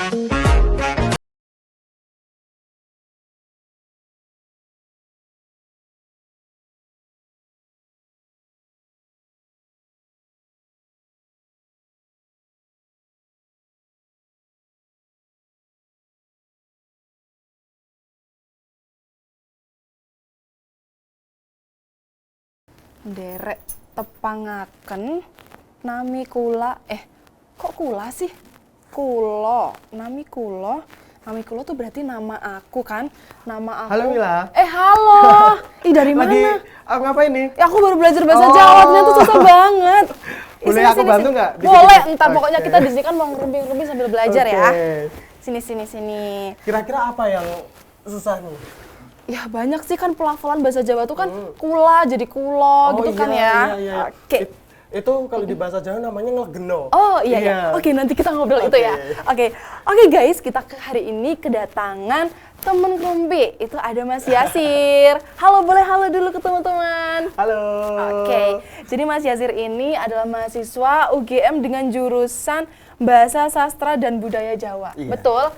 Derek tepangaken nami kula kok kula sih? Kulo, nami kulo. Nami kulo tuh berarti nama aku kan? Nama aku. Halo Mila. Halo. Ih, dari mana? Lagi aku ngapain nih? Ya, aku baru belajar bahasa Jawa, ternyata susah banget. Boleh Sini, aku sini, bantu sini. nggak? Boleh, Dikit-dikit. entar pokoknya Oke. kita di sini kan mau ngerumpi-ngerumpi sambil belajar ya. Oke. Sini. Kira-kira apa yang susah nih? Ya banyak sih kan pelafalan bahasa Jawa tuh kan kula jadi kulo gitu kan ya. Iya. Oke. Itu kalau di bahasa Jawa namanya ngelegeno. Oh iya. Oke, nanti kita ngobrol itu ya. Oke guys, kita hari ini kedatangan temen Krumpi. Itu ada Mas Yasir. Halo, boleh halo dulu ke teman-teman. Halo. Oke, jadi Mas Yasir ini adalah mahasiswa UGM dengan jurusan Bahasa Sastra dan Budaya Jawa. Iya, Betul?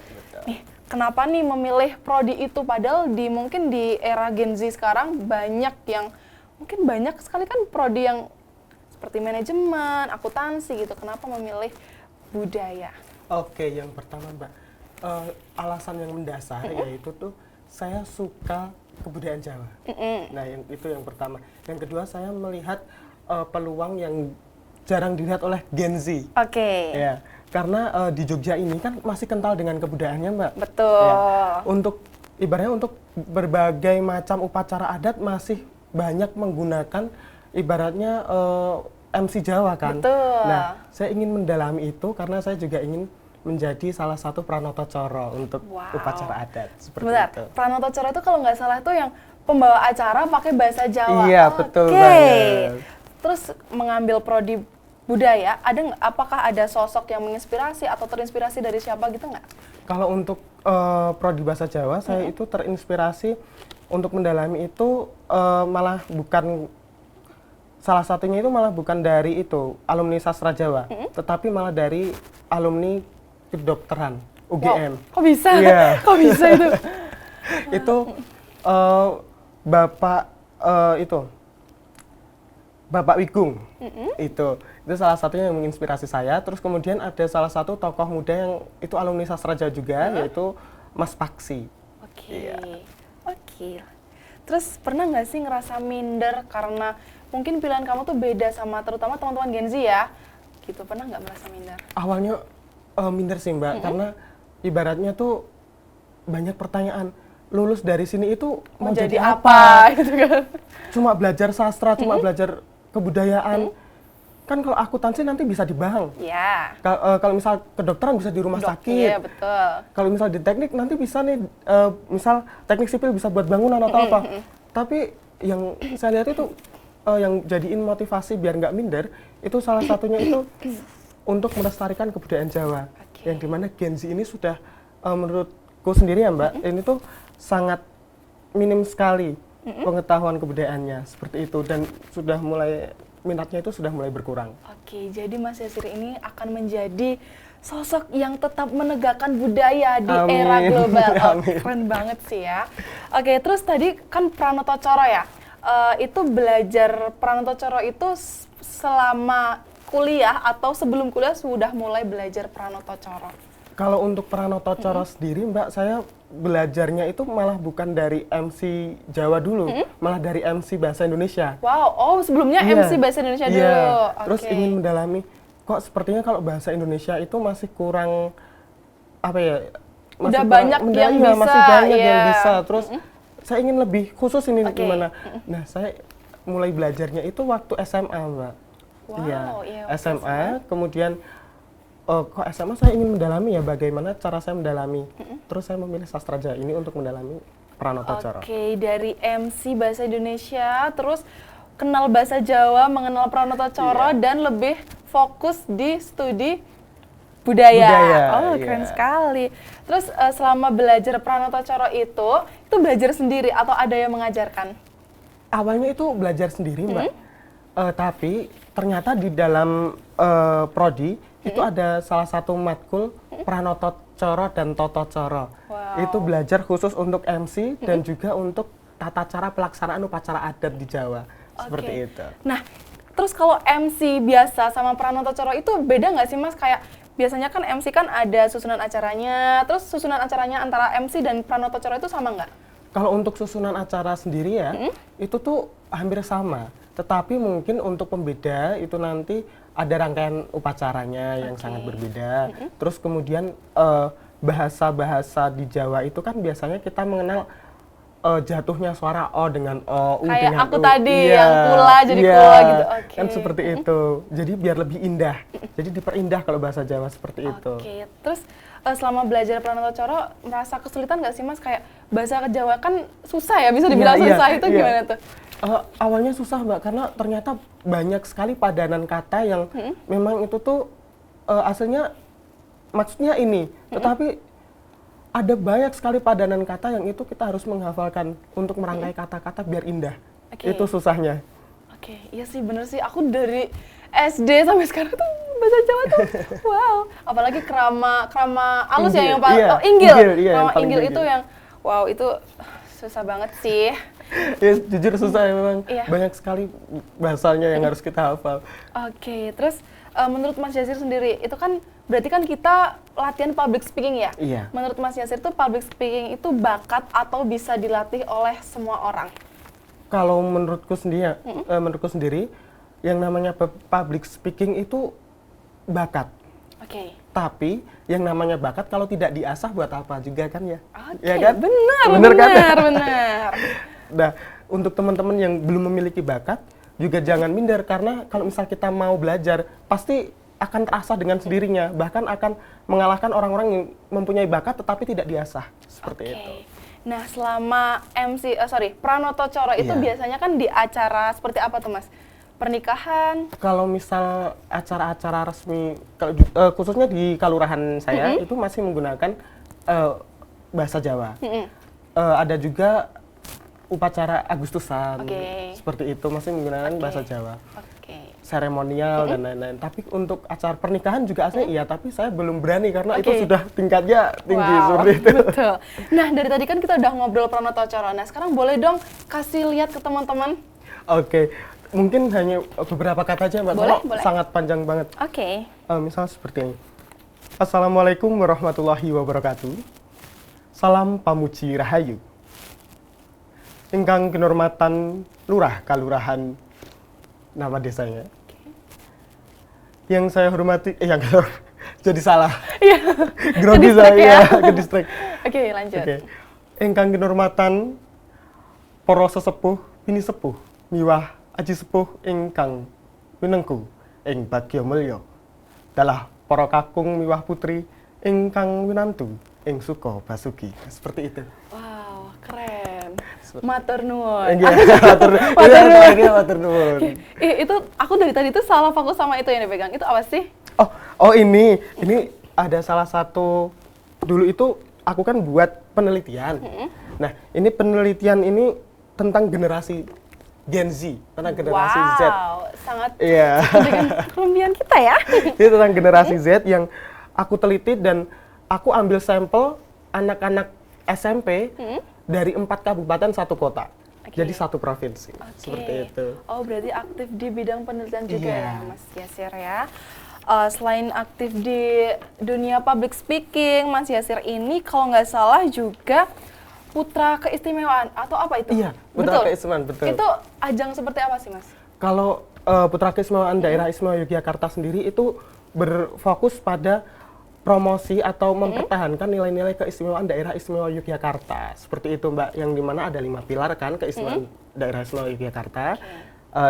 Nih, kenapa nih memilih prodi itu padahal mungkin di era Gen Z sekarang banyak sekali kan prodi yang seperti manajemen, akuntansi gitu. Kenapa memilih budaya? Oke, yang pertama Mbak, alasan yang mendasar yaitu tuh saya suka kebudayaan Jawa. Nah, itu yang pertama. Yang kedua, saya melihat peluang yang jarang dilihat oleh Gen Z. Oke. Ya, karena di Jogja ini kan masih kental dengan kebudayaannya, Mbak. Betul. Ya, ibaratnya untuk berbagai macam upacara adat masih banyak menggunakan ibaratnya MC Jawa kan. Betul. Nah, saya ingin mendalami itu karena saya juga ingin menjadi salah satu Pranoto Coro untuk upacara adat seperti itu. Pranoto Coro itu kalau nggak salah itu yang pembawa acara pakai bahasa Jawa. Iya, betul banget. Terus mengambil prodi budaya, apakah ada sosok yang menginspirasi atau terinspirasi dari siapa gitu nggak? Kalau untuk prodi bahasa Jawa, saya itu terinspirasi untuk mendalami itu malah bukan salah satunya itu malah bukan dari itu alumni sastra Jawa, tetapi malah dari alumni kedokteran UGM. Wow, kok bisa? Iya. Kok bisa itu? Itu Bapak Wigung. Itu salah satunya yang menginspirasi saya. Terus kemudian ada salah satu tokoh muda yang itu alumni sastra Jawa juga, yaitu Mas Paksi. Oke. Iya. Oke. Terus pernah nggak sih ngerasa minder karena mungkin pilihan kamu tuh beda sama terutama teman-teman Gen Z ya? Gitu, pernah nggak merasa minder? Awalnya minder sih Mbak, karena ibaratnya tuh banyak pertanyaan. Lulus dari sini itu mau jadi apa? Gitu kan? Cuma belajar sastra, cuma belajar kebudayaan. Kan kalau akuntansi nanti bisa di bank. Iya. Kalau misal kedokteran bisa di rumah sakit. Iya, betul. Kalau misal di teknik nanti bisa nih, misal teknik sipil bisa buat bangunan atau apa. Tapi yang saya lihat itu yang jadiin motivasi biar nggak minder, itu salah satunya itu untuk melestarikan kebudayaan Jawa. Yang dimana Gen Z ini sudah, menurutku sendiri ya Mbak, ini tuh sangat minim sekali pengetahuan kebudayaannya seperti itu, dan minatnya itu sudah mulai berkurang. Oke, jadi Mas Yasir ini akan menjadi sosok yang tetap menegakkan budaya di era global. Keren banget sih ya. Oke, terus tadi kan Pranoto Coro ya. Itu belajar Pranoto Coro itu selama kuliah atau sebelum kuliah sudah mulai belajar Pranoto Coro? Kalau untuk Pranoto Coro sendiri Mbak, saya belajarnya itu malah bukan dari MC Jawa dulu, malah dari MC Bahasa Indonesia. Wow, sebelumnya MC Bahasa Indonesia dulu. Iya, terus ingin mendalami, kok sepertinya kalau Bahasa Indonesia itu masih kurang, apa ya, Udah banyak yang bisa. Masih banyak yang bisa, terus saya ingin lebih khusus ini gimana. Nah, saya mulai belajarnya itu waktu SMA Mbak. Wow, Iya, iya, SMA, kemudian kok SMA saya ingin mendalami ya bagaimana cara saya mendalami. Terus saya memilih sastra Jawa ini untuk mendalami Pranoto Coro. Oke, dari MC Bahasa Indonesia, terus kenal bahasa Jawa, mengenal Pranoto Coro, dan lebih fokus di studi budaya. Keren sekali. Terus selama belajar Pranoto Coro itu belajar sendiri atau ada yang mengajarkan? Awalnya itu belajar sendiri Mbak, tapi ternyata di dalam prodi itu ada salah satu matkul Pranoto Coro dan Toto Coro. Wow. Itu belajar khusus untuk MC dan juga untuk tata cara pelaksanaan upacara adat di Jawa. Seperti itu. Nah, terus kalau MC biasa sama Pranoto Coro itu beda nggak sih Mas? Kayak biasanya kan MC kan ada susunan acaranya, terus susunan acaranya antara MC dan Pranoto Coro itu sama nggak? Kalau untuk susunan acara sendiri ya, itu tuh hampir sama. Tetapi mungkin untuk pembeda itu nanti ada rangkaian upacaranya yang sangat berbeda. Terus kemudian bahasa-bahasa di Jawa itu kan biasanya kita mengenal jatuhnya suara O dengan O, U Kayak dengan aku U. tadi Iya, yang kula jadi iya, kula gitu. Oke. kan seperti itu. Jadi biar lebih indah. Jadi diperindah kalau bahasa Jawa seperti itu. Oke, terus selama belajar Pranoto Coro merasa kesulitan nggak sih Mas? Kayak bahasa Jawa kan susah ya, bisa dibilang Iya, susah iya, itu iya. gimana tuh? Awalnya susah Mbak, karena ternyata banyak sekali padanan kata yang memang itu tuh aslinya maksudnya ini, tetapi ada banyak sekali padanan kata yang itu kita harus menghafalkan untuk merangkai kata-kata biar indah. Oke. Itu susahnya. Oke, iya sih bener sih. Aku dari SD sampai sekarang tuh bahasa Jawa tuh wow. Apalagi krama alus ya Inggil, yang iya. inggil. Inggil, iya, yang Krama paling inggil inggil. itu yang wow itu susah banget sih. Ya, jujur susah ya memang. Iya. Banyak sekali bahasanya yang harus kita hafal. Oke, terus menurut Mas Yasir sendiri itu kan berarti kan kita latihan public speaking ya? Iya. Menurut Mas Yasir tuh public speaking itu bakat atau bisa dilatih oleh semua orang? Kalau menurutku sendiri, yang namanya public speaking itu bakat. Oke. Tapi yang namanya bakat kalau tidak diasah buat apa juga kan ya? Oke, Ya kan? benar, kan? benar. Nah, untuk teman-teman yang belum memiliki bakat, juga jangan minder karena kalau misal kita mau belajar, pasti akan terasah dengan sendirinya. Bahkan akan mengalahkan orang-orang yang mempunyai bakat tetapi tidak diasah. Seperti itu. Nah, selama Pranoto Coro itu Iya. biasanya kan di acara seperti apa tuh Mas? Pernikahan? Kalau misal acara-acara resmi, khususnya di kelurahan saya, itu masih menggunakan bahasa Jawa. Ada juga upacara Agustusan, seperti itu masih menggunakan bahasa Jawa. Seremonial dan lain-lain. Tapi untuk acara pernikahan juga asli iya, tapi saya belum berani karena itu sudah tingkatnya tinggi seperti itu. Betul. Nah, dari tadi kan kita udah ngobrol Pranoto Coro. Nah, sekarang boleh dong kasih lihat ke teman-teman. Oke, mungkin hanya beberapa kata aja Mbak, Boleh. sangat panjang banget. Oke. Misal seperti ini. Assalamualaikum warahmatullahi wabarakatuh. Salam pamuji rahayu. Ingkang kinurmatan lurah kalurahan nama desanya. Yang saya hormati, jadi salah. Iya. Grogi saya, ke distract. Oke, lanjut. Oke. Ingkang kinurmatan para sesepuh bini sepuh miwah aji sepuh ingkang winengku ing bagya mulya. Dalah para kakung miwah putri ingkang winantu ing suka basuki. Seperti itu. Wow, keren. Matur nuwun. Matur nuwun. Itu aku dari tadi tuh salah fokus sama itu yang dipegang. Itu apa sih? Oh ini ada salah satu, dulu itu aku kan buat penelitian. Nah, ini penelitian ini tentang generasi Gen Z, tentang generasi Z. Wow, sangat Iya. dengan kelebihan kita ya. Ini tentang generasi Z yang aku teliti dan aku ambil sampel anak-anak SMP dari 4 kabupaten 1 kota. Jadi 1 provinsi. Seperti itu. Oh, berarti aktif di bidang penelitian juga Iya. ya, Mas Yasir ya. Selain aktif di dunia public speaking, Mas Yasir ini kalau nggak salah juga putra keistimewaan atau apa itu? Iya, putra keistimewaan, betul. Itu ajang seperti apa sih, Mas? Kalau putra keistimewaan daerah istimewa Yogyakarta sendiri itu berfokus pada promosi atau mempertahankan nilai-nilai keistimewaan daerah istimewa Yogyakarta. Seperti itu Mbak, yang dimana ada 5 pilar kan keistimewaan daerah istimewa Yogyakarta.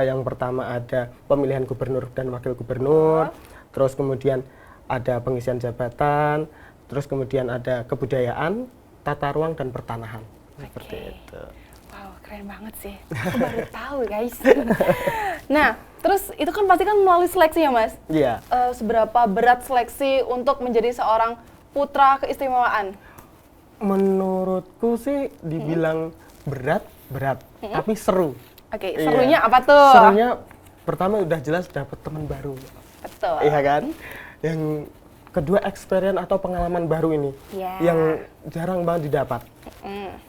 Yang pertama ada pemilihan gubernur dan wakil gubernur, terus kemudian ada pengisian jabatan, terus kemudian ada kebudayaan, tata ruang dan pertanahan. Seperti itu. Wow, keren banget sih. Aku baru tahu guys. Nah, terus itu kan pasti kan melalui seleksi ya Mas? Iya. Seberapa berat seleksi untuk menjadi seorang putra keistimewaan? Menurutku sih dibilang berat, tapi seru. Oke, Iya. serunya apa tuh? Serunya pertama udah jelas dapat teman baru. Betul. Iya kan? Yang kedua experience atau pengalaman baru ini yang jarang banget didapat.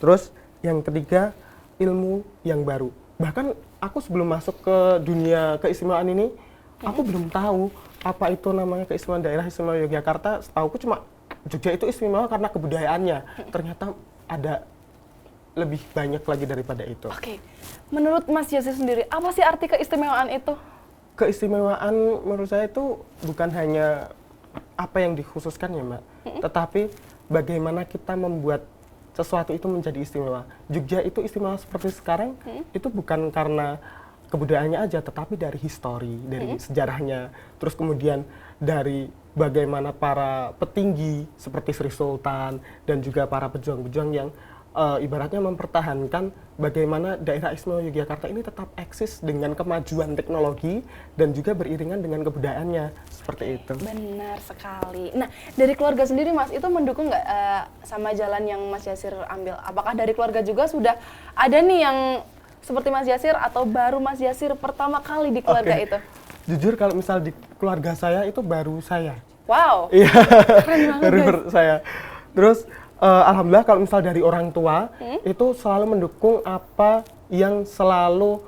Terus yang ketiga ilmu yang baru. Bahkan aku sebelum masuk ke dunia keistimewaan ini, aku belum tahu apa itu namanya keistimewaan daerah istimewa Yogyakarta. Setauku cuma Jogja itu istimewa karena kebudayaannya. Ternyata ada lebih banyak lagi daripada itu. Oke. Menurut Mas Yazid sendiri, apa sih arti keistimewaan itu? Keistimewaan menurut saya itu bukan hanya apa yang dikhususkan ya Mbak, tetapi bagaimana kita membuat sesuatu itu menjadi istimewa. Jogja itu istimewa seperti sekarang, itu bukan karena kebudayaannya aja, tetapi dari histori, dari sejarahnya, terus kemudian dari bagaimana para petinggi seperti Sri Sultan dan juga para pejuang-pejuang yang ibaratnya mempertahankan bagaimana daerah istimewa Yogyakarta ini tetap eksis dengan kemajuan teknologi dan juga beriringan dengan kebudayaannya, seperti itu. Benar sekali. Nah, dari keluarga sendiri Mas, itu mendukung nggak sama jalan yang Mas Yasir ambil? Apakah dari keluarga juga sudah ada nih yang seperti Mas Yasir atau baru Mas Yasir pertama kali di keluarga itu? Jujur kalau misal di keluarga saya itu baru saya. Wow. Iya. Keren banget baru saya. Terus alhamdulillah kalau misal dari orang tua itu selalu mendukung apa yang selalu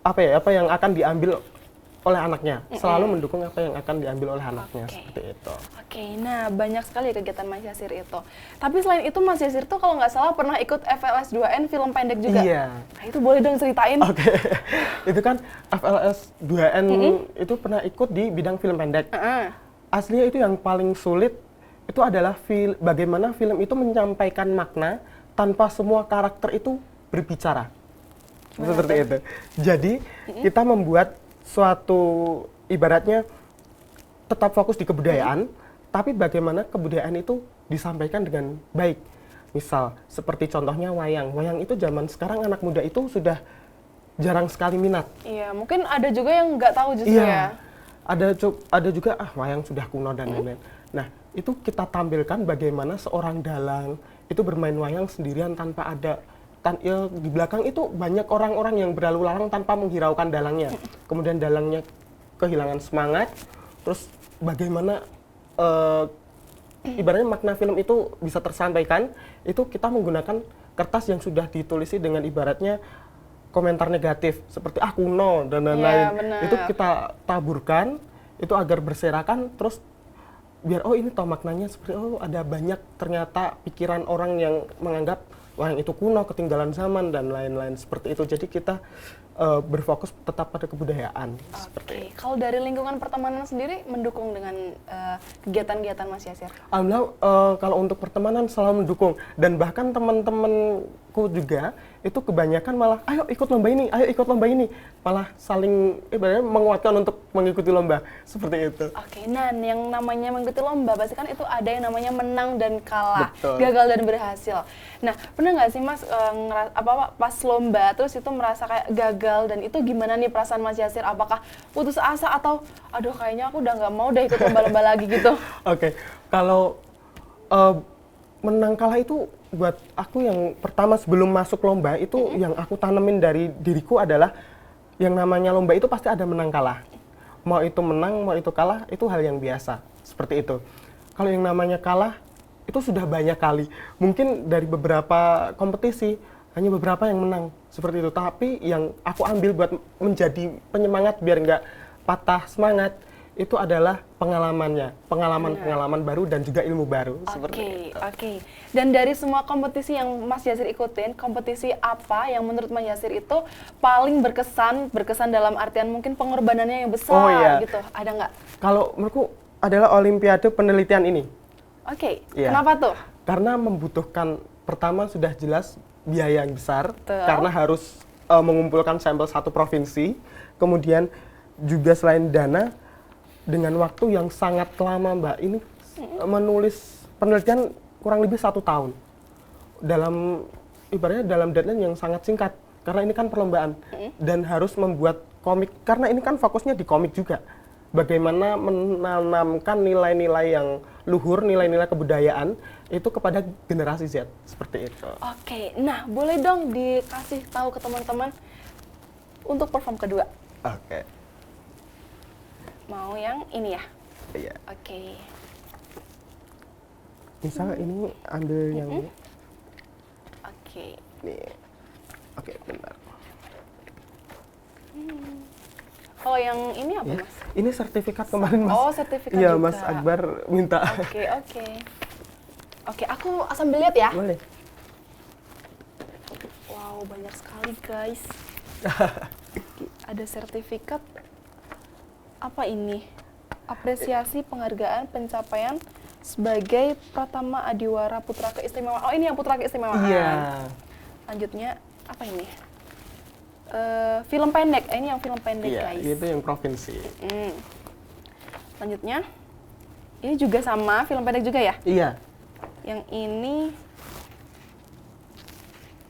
apa yang akan diambil oleh anaknya, selalu mendukung apa yang akan diambil oleh anaknya, seperti itu. Oke, nah banyak sekali kegiatan Mas Yasir itu. Tapi selain itu Mas Yasir tuh kalau nggak salah pernah ikut FLS 2N film pendek juga. Iya. Nah, itu boleh dong ceritain. Oke. Itu kan FLS 2N itu pernah ikut di bidang film pendek. Aslinya itu yang paling sulit itu adalah bagaimana film itu menyampaikan makna tanpa semua karakter itu berbicara. Seperti itu. Jadi kita membuat suatu ibaratnya tetap fokus di kebudayaan, tapi bagaimana kebudayaan itu disampaikan dengan baik. Misal seperti contohnya wayang. Wayang itu zaman sekarang anak muda itu sudah jarang sekali minat. Iya, mungkin ada juga yang nggak tahu justru ya. Ada juga wayang sudah kuno dan lain-lain. Nah, itu kita tampilkan bagaimana seorang dalang itu bermain wayang sendirian tanpa ada di belakang itu banyak orang-orang yang berlalu lalang tanpa menghiraukan dalangnya. Kemudian dalangnya kehilangan semangat, terus bagaimana ibaratnya makna film itu bisa tersampaikan, itu kita menggunakan kertas yang sudah ditulisi dengan ibaratnya komentar negatif, seperti kuno dan lain-lain. Itu kita taburkan, itu agar berserakan, terus biar ini toh maknanya seperti ada banyak ternyata pikiran orang yang menganggap wayang itu kuno, ketinggalan zaman dan lain-lain seperti itu. Jadi kita berfokus tetap pada kebudayaan. Oke. Kalau dari lingkungan pertemanan sendiri mendukung dengan kegiatan-kegiatan Mas Yasir? Alhamdulillah kalau untuk pertemanan selalu mendukung, dan bahkan teman-temanku juga itu kebanyakan malah ayo ikut lomba ini, malah saling ibaratnya menguatkan untuk mengikuti lomba seperti itu. Oke, nah yang namanya mengikuti lomba pasti kan itu ada yang namanya menang dan kalah, Betul. gagal dan berhasil. Nah, pernah nggak sih Mas pas lomba terus itu merasa kayak gagal, dan itu gimana nih perasaan Mas Yasir? Apakah putus asa atau aduh kayaknya aku udah nggak mau deh ikut lomba-lomba lagi gitu? Oke, kalau menang kalah itu buat aku yang pertama sebelum masuk lomba itu yang aku tanemin dari diriku adalah yang namanya lomba itu pasti ada menang kalah. Mau itu menang, mau itu kalah, itu hal yang biasa, seperti itu. Kalau yang namanya kalah, itu sudah banyak kali. Mungkin dari beberapa kompetisi, hanya beberapa yang menang, seperti itu. Tapi yang aku ambil buat menjadi penyemangat biar nggak patah semangat, itu adalah pengalaman baru dan juga ilmu baru. Oke. Dan dari semua kompetisi yang Mas Yasir ikutin, kompetisi apa yang menurut Mas Yasir itu paling berkesan dalam artian mungkin pengorbanannya yang besar gitu? Ada nggak? Kalau menurutku adalah Olimpiade penelitian ini. Oke. Kenapa tuh? Karena membutuhkan, pertama sudah jelas biaya yang besar, Betul. karena harus mengumpulkan sampel satu provinsi, kemudian juga selain dana, dengan waktu yang sangat lama Mbak, ini menulis penelitian kurang lebih 1 tahun dalam ibaratnya dalam deadline yang sangat singkat, karena ini kan perlombaan dan harus membuat komik, karena ini kan fokusnya di komik juga, bagaimana menanamkan nilai-nilai yang luhur, nilai-nilai kebudayaan itu kepada generasi Z, seperti itu. Oke, nah boleh dong dikasih tahu ke teman-teman untuk perform kedua. Oke. Mau yang ini ya? Iya. Oke. Misal ini ambil yang ini. Oke. Nih. Oke, benar. Kalau yang ini apa, Ya, Mas? ini sertifikat kemarin, Mas. Oh, sertifikat Iya, juga. Mas Akbar minta. Oke, oke. Oke, aku sambil lihat ya. Boleh. Wow, banyak sekali, guys. Ada sertifikat. Apa ini? Apresiasi penghargaan pencapaian sebagai Pratama Adiwara Putra Keistimewaan. Oh, ini yang Putra Keistimewaan. Iya. Lanjutnya, apa ini? Film pendek. Ini yang film pendek, Iya, guys. itu yang provinsi. Lanjutnya, ini juga sama, film pendek juga ya? Iya. Yang ini,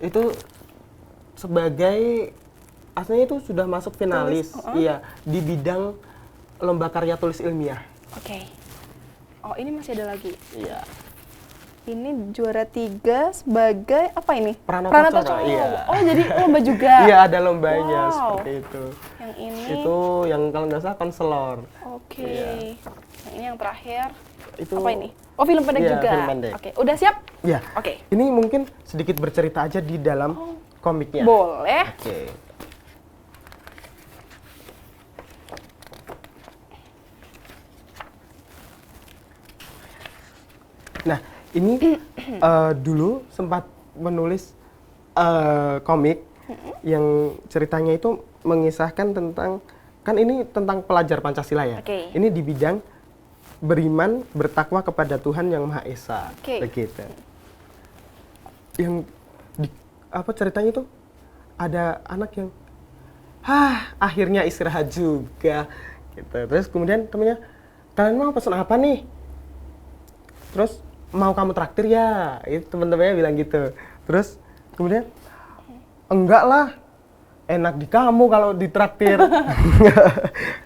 Itu sebagai aslinya itu sudah masuk finalis. Iya, di bidang lomba karya tulis ilmiah. oke. Oh, ini masih ada lagi. Iya. Ini juara 3 sebagai apa ini? Pranotocoro, iya. Oh, jadi lomba juga. Iya, ada lombanya Wow. seperti itu. Yang ini. Itu yang kalau nggak salah konselor. Oke. Iya. Yang ini yang terakhir. Itu Apa ini? Oh, film pendek Iya, juga. film pendek. Oke, udah siap? Ya. Oke. Ini mungkin sedikit bercerita aja di dalam komiknya. Boleh. Oke. Nah, ini dulu sempat menulis komik yang ceritanya itu mengisahkan tentang, kan ini tentang pelajar Pancasila ya. Oke. Ini di bidang beriman, bertakwa kepada Tuhan Yang Maha Esa. Oke. Begitu. Yang apa ceritanya itu ada anak yang akhirnya istirahat juga gitu. Terus kemudian temennya, kalian mau pesan apa nih? Terus mau kamu traktir ya? Itu teman-temannya bilang gitu. Terus kemudian enggak lah, enak di kamu kalau ditraktir.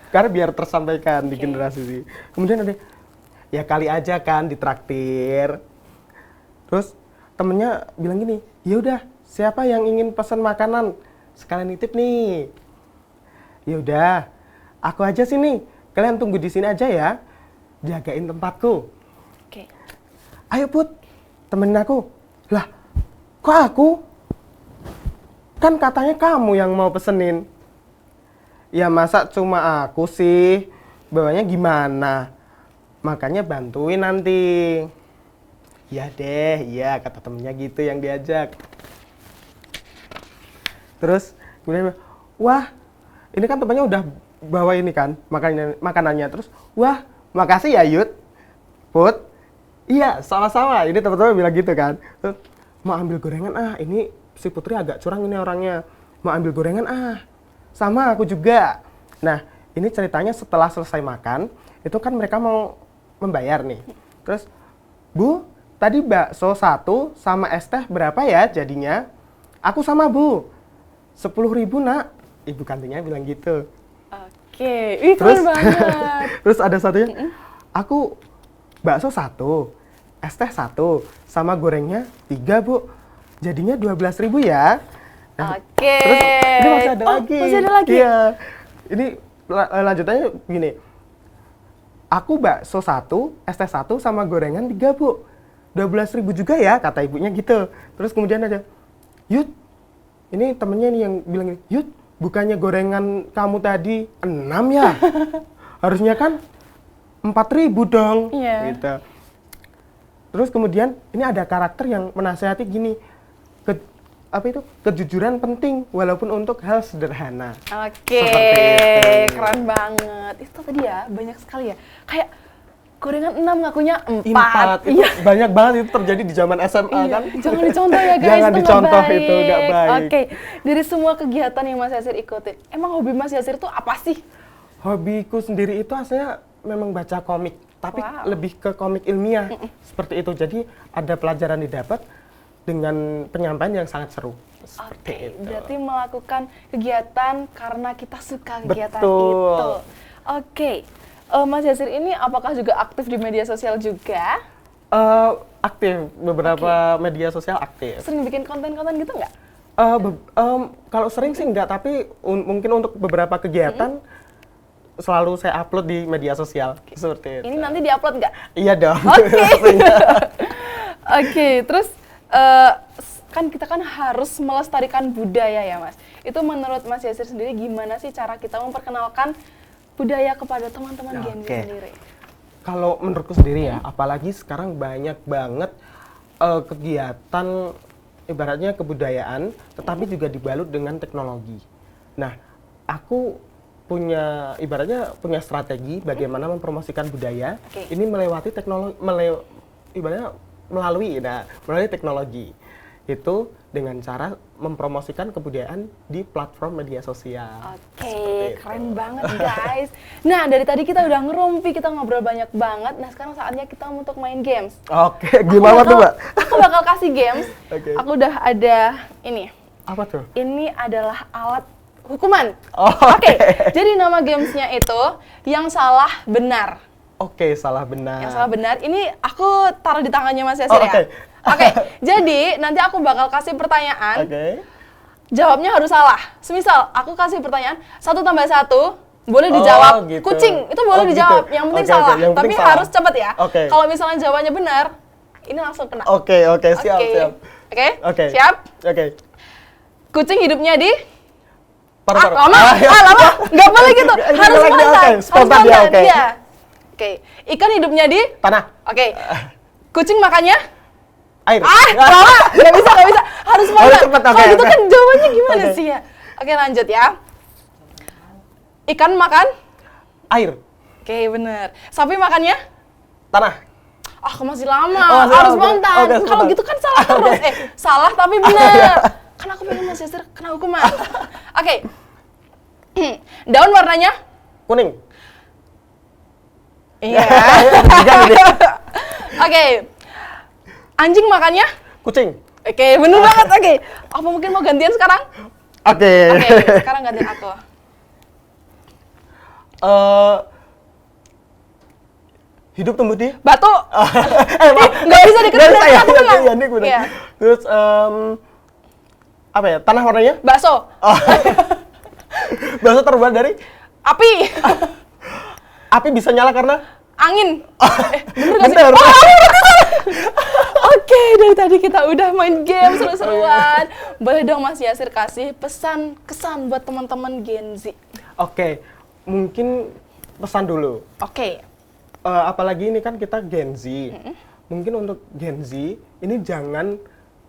Karena biar tersampaikan di generasi ini. Kemudian ada, ya kali aja kan ditraktir. Terus temennya bilang gini, ya udah, siapa yang ingin pesan makanan? Sekalian nitip nih. Ya udah, aku aja sini. Kalian tunggu di sini aja ya. Jagain tempatku. Oke. Ayo Put, temenin aku. Lah, kok aku? Kan katanya kamu yang mau pesenin. Ya masa cuma aku sih? Bawanya gimana? Makanya bantuin nanti. Ya deh, iya kata temennya gitu yang diajak. Terus kemudian, wah ini kan temannya udah bawa ini kan makanannya. Terus, wah makasih ya Yud, Put. Iya sama-sama, ini teman-teman bilang gitu kan. Terus, mau ambil gorengan ini si Putri agak curang ini orangnya. Mau ambil gorengan sama aku juga. Nah ini ceritanya setelah selesai makan, itu kan mereka mau membayar nih. Terus, Bu, tadi bakso 1 sama es teh berapa ya jadinya? Aku sama Bu, 10.000 nak. Ibu kantinnya bilang gitu. Oke. Ih, keren banget. Terus ada satunya, aku bakso 1, es teh 1, sama gorengnya 3 Bu. Jadinya 12.000 ya. Nah, Oke. terus ini masih ada lagi. Masih ada lagi? Iya. Ini lanjutannya gini. Aku bakso 1, es teh 1, sama gorengan 3 Bu. 12.000 juga ya, kata ibunya gitu. Terus kemudian ada, Yud, ini temennya nih yang bilang gini, Yud, bukannya gorengan kamu tadi 6 ya? Harusnya kan 4.000 dong. Iya. Gitu. Terus kemudian ini ada karakter yang menasehati gini, kejujuran penting walaupun untuk hal sederhana. Oke, Seperti itu. keren banget. Itu tadi ya, banyak sekali ya. Kayak gorengan 6 ngakunya 4. 4, itu banyak banget itu terjadi di zaman SMA Iya, kan. jangan dicontoh ya guys, Jangan itu nggak dicontoh, baik. itu nggak baik. Oke, dari semua kegiatan yang Mas Yasir ikutin, emang hobi Mas Yasir itu apa sih? Hobiku sendiri itu aslinya memang baca komik, tapi Wow. lebih ke komik ilmiah. Seperti itu. Jadi ada pelajaran didapat dengan penyampaian yang sangat seru. Seperti Oke, itu. berarti melakukan kegiatan karena kita suka kegiatan Betul. itu. Oke, Mas Yasir ini apakah juga aktif di media sosial juga? Aktif, beberapa media sosial aktif. Sering bikin konten-konten gitu nggak? Kalau sering sih enggak, tapi mungkin untuk beberapa kegiatan selalu saya upload di media sosial seperti itu. Ini nanti diupload nggak? Iya dong. Oke. Oke, terus kan kita kan harus melestarikan budaya ya Mas. Itu menurut Mas Yasir sendiri gimana sih cara kita memperkenalkan budaya kepada teman-teman Gen Z sendiri? Kalau menurutku sendiri ya, apalagi sekarang banyak banget kegiatan ibaratnya kebudayaan, tetapi juga dibalut dengan teknologi. Nah, aku ibaratnya punya strategi bagaimana mempromosikan budaya. Ini melewati teknologi, ibaratnya melalui teknologi. Itu dengan cara mempromosikan kebudayaan di platform media sosial. Oke, keren banget guys. Nah, dari tadi kita udah ngerumpi, kita ngobrol banyak banget. Nah, sekarang saatnya kita untuk main games. Oke, gimana tuh, Mbak? Aku bakal kasih games. Aku udah ada ini. Apa tuh? Ini adalah alat hukuman. Oke. Jadi nama gamesnya itu yang salah benar. Oke, salah benar. Yang salah benar. Ini aku taruh di tangannya Mas Yasir ya. Oke, jadi nanti aku bakal kasih pertanyaan. Jawabnya harus salah. Semisal aku kasih pertanyaan 1 + 1 boleh dijawab gitu. kucing, itu boleh dijawab. Yang penting salah, yang tapi penting salah. harus cepat ya. Kalau misalnya jawabannya benar, ini langsung kena. Oke, siap. Oke, siap? Oke. Kucing hidupnya di Paru-paru. lama, nggak boleh gitu. Harus spontan. Spontan ya, oke. Oke, ikan hidupnya di tanah. Oke, kucing makannya air. Lama, nggak bisa. Harus spontan. Kalau gitu kan jawabannya gimana sih ya? Oke, lanjut ya. Ikan makan air. Oke, bener. Sapi makannya tanah. Masih lama. Harus spontan. Kalau gitu kan salah terus. Salah tapi bener. Kan aku pengen Mas Yasir kena hukuman. Oke. Daun warnanya kuning. Iya. Oke. Anjing makannya kucing. Oke, bener banget. Oke. Apa mungkin mau gantian sekarang? Oke, sekarang gantian aku. Hidup tumbuh di batu. Nggak bisa diketik. Iya. Terus apa ya? Tanah warnanya? Bakso. Bakso terbuat dari api. Api bisa nyala karena angin. Bener. Oke, dari tadi kita udah main game seru-seruan. Boleh dong Mas Yasir kasih pesan kesan buat teman-teman Gen Z. Oke, mungkin pesan dulu. Oke. Apalagi ini kan kita Gen Z. Mungkin untuk Gen Z ini jangan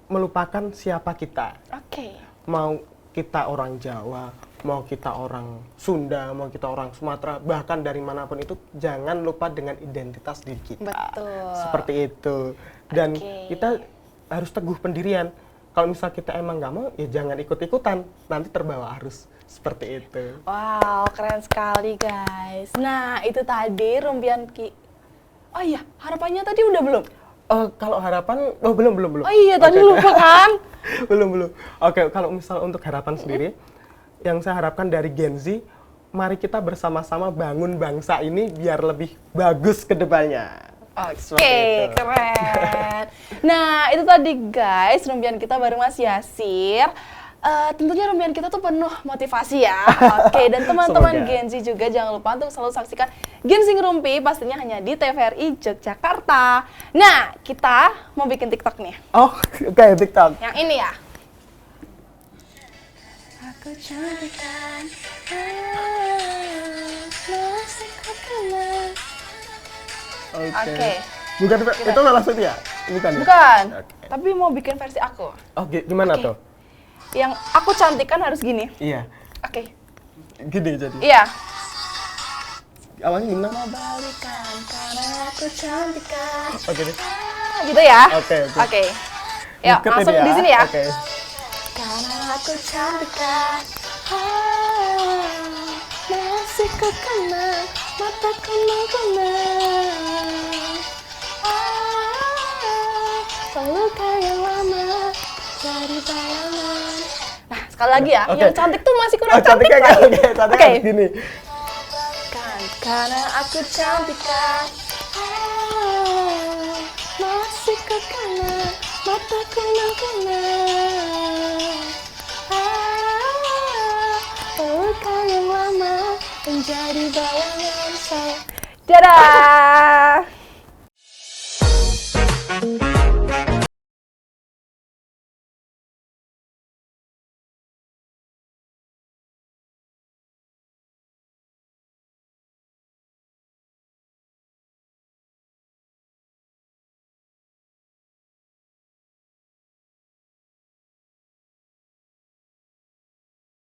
melupakan siapa kita. Oke. Mau kita orang Jawa, mau kita orang Sunda, mau kita orang Sumatera, bahkan dari manapun itu jangan lupa dengan identitas diri kita. Betul. Seperti itu. Dan kita harus teguh pendirian. Kalau misal kita emang nggak mau, ya jangan ikut-ikutan. Nanti terbawa arus. Seperti itu. Wow, keren sekali guys. Nah, itu tadi rumpian Oh iya, harapannya tadi udah belum? Kalau harapan, belum. Oh iya, tadi lupa kan? belum. Oke, kalau misal untuk harapan sendiri, yang saya harapkan dari Gen Z, mari kita bersama-sama bangun bangsa ini biar lebih bagus ke depannya. Oke, keren. Nah, itu tadi guys, rumpian kita bareng Mas Yasir. Tentunya rumpian kita tuh penuh motivasi ya. Oke, dan teman-teman Gen Z juga jangan lupa untuk selalu saksikan Gen Z Ngerumpi pastinya hanya di TVRI Yogyakarta. Nah, kita mau bikin TikTok nih. Oke, TikTok. Yang ini ya. Aku cantikan, Oke. Bukan itu langsung ya? Bukan. Tapi mau bikin versi aku. Gimana tuh? Yang aku cantikan harus gini. Iya. Oke. Gini jadi. Iya. Awalnya gimana? Mau balikan karena aku cantikan. Oke deh. Gitu ya? Oke. Yuk, langsung di sini ya. Oke. Karena aku cantikan. Masih ku kenal, mataku mengenal. Pelukan yang lama jadi bayangan. Nah, sekali lagi ya, yang cantik tuh masih kurang cantik lagi. Oke, gini. Karena aku cantikan, masih ku kenal, mataku mengenal. Pelukan yang lama menjadi bayangan saya. Dadah!